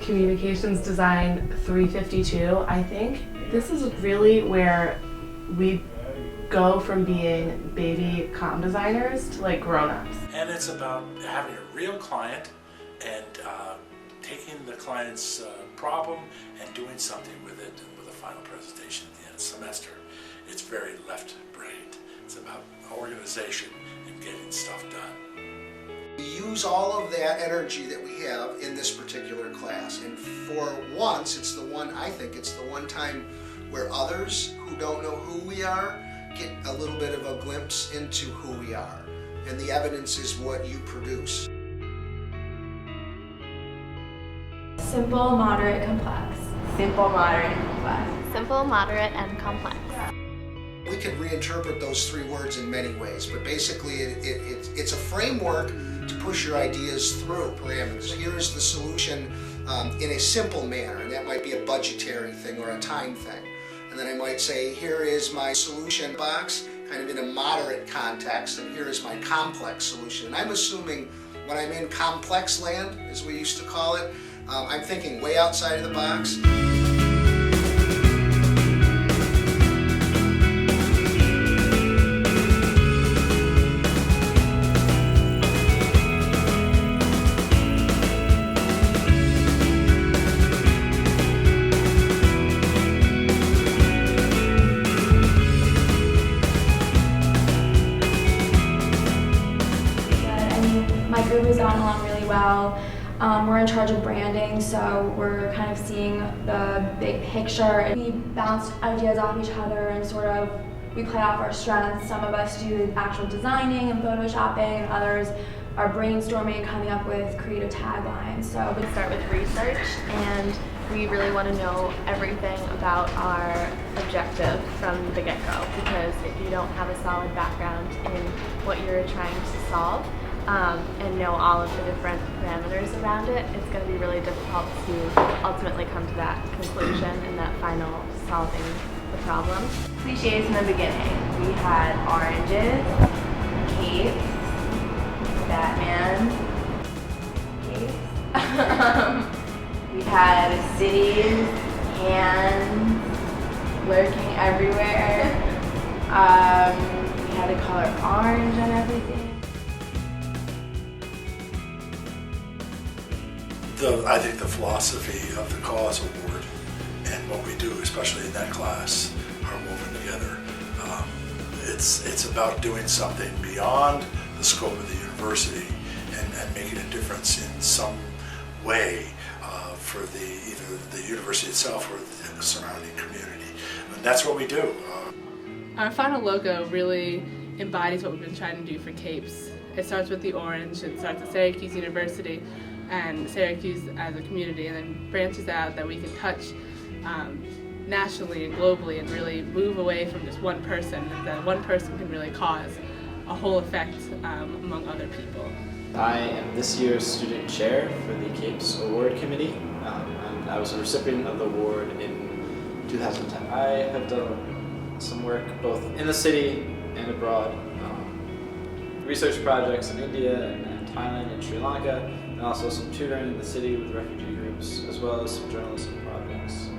Communications Design 352, I think this is really where we go from being baby comm designers to like grown-ups. And it's about having a real client and taking the client's problem and doing something with it with a final presentation at the end of the semester. It's very left-brained. It's about organization and getting stuff done. We use all of that energy that we have in this particular class, and for once, I think it's the one time where others who don't know who we are get a little bit of a glimpse into who we are, and the evidence is what you produce. Simple, moderate, complex. Simple, moderate, complex. Simple, moderate, and complex. We could reinterpret those three words in many ways, but basically it's a framework to push your ideas through parameters. Here is the solution in a simple manner, and that might be a budgetary thing or a time thing. And then I might say, here is my solution box, kind of in a moderate context, and here is my complex solution. And I'm assuming when I'm in complex land, as we used to call it, I'm thinking way outside of the box. My group has gotten along really well. We're in charge of branding, so we're kind of seeing the big picture. We bounce ideas off each other and we play off our strengths. Some of us do actual designing and photoshopping, and others are brainstorming and coming up with creative taglines. So we start with research, and we really want to know everything about our objective from the get-go, because if you don't have a solid background in what you're trying to solve, and know all of the different parameters around it, it's going to be really difficult to ultimately come to that conclusion and that final solving the problem. Cliches in the beginning. We had oranges, capes, Batman, capes. We had cities, hands, lurking everywhere. We had a color orange on everything. I think the philosophy of the cause award and what we do, especially in that class, are woven together. It's about doing something beyond the scope of the university and making a difference in some way for either the university itself or the surrounding community. And that's what we do. Our final logo really embodies what we've been trying to do for CAPES. It starts with the orange, it starts at Syracuse University and Syracuse as a community, and then branches out that we can touch nationally and globally and really move away from just one person, and that one person can really cause a whole effect among other people. I am this year's student chair for the CAPES Award Committee, and I was a recipient of the award in 2010. I have done some work both in the city and abroad, research projects in India and Thailand and Sri Lanka, and also some tutoring in the city with refugee groups, as well as some journalism projects.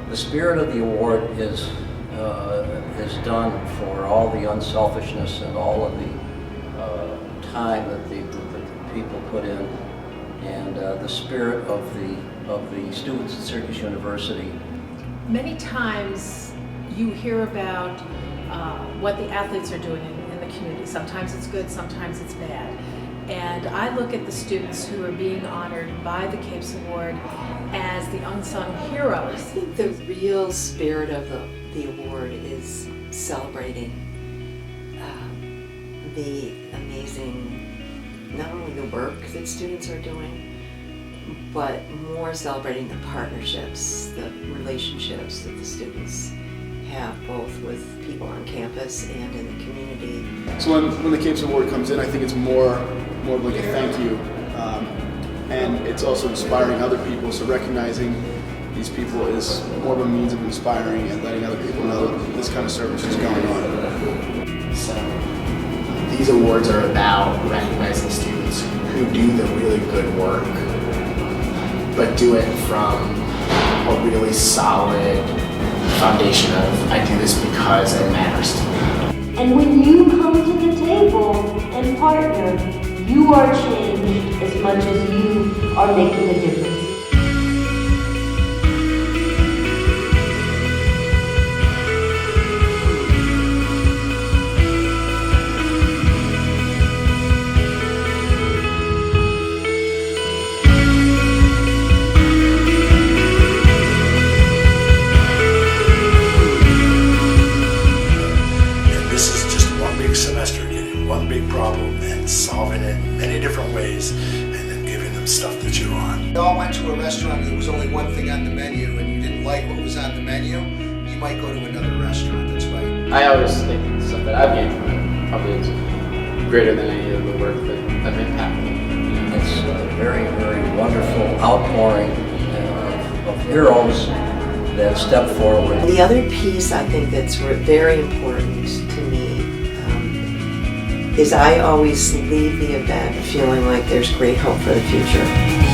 The spirit of the award is done for all the unselfishness and all of the time that the people put in, and the spirit of the students at Syracuse University. Many times you hear about what the athletes are doing in the community. Sometimes it's good, sometimes it's bad. And I look at the students who are being honored by the CAPES Award as the unsung heroes. I think the real spirit of the award is celebrating the amazing, not only the work that students are doing, but more celebrating the partnerships, the relationships that the students have both with people on campus and in the community. So when the CAPES Award comes in, I think it's more of like a thank you, and it's also inspiring other people, so recognizing these people is more of a means of inspiring and letting other people know that this kind of service is going on. So these awards are about recognizing students who do the really good work but do it from a really solid foundation of I do this because it matters to me. And when you come to the table and partner, you are changed as much as you are making a difference. Semester getting one big problem and solving it in many different ways and then giving them stuff to chew on. We all went to a restaurant and there was only one thing on the menu and you didn't like what was on the menu, you might go to another restaurant. That's right. I always think the stuff that I've gained from it probably is greater than any of the work that I've impacted. It's a very, very wonderful outpouring of heroes that step forward. The other piece I think that's very important to me is I always leave the event feeling like there's great hope for the future.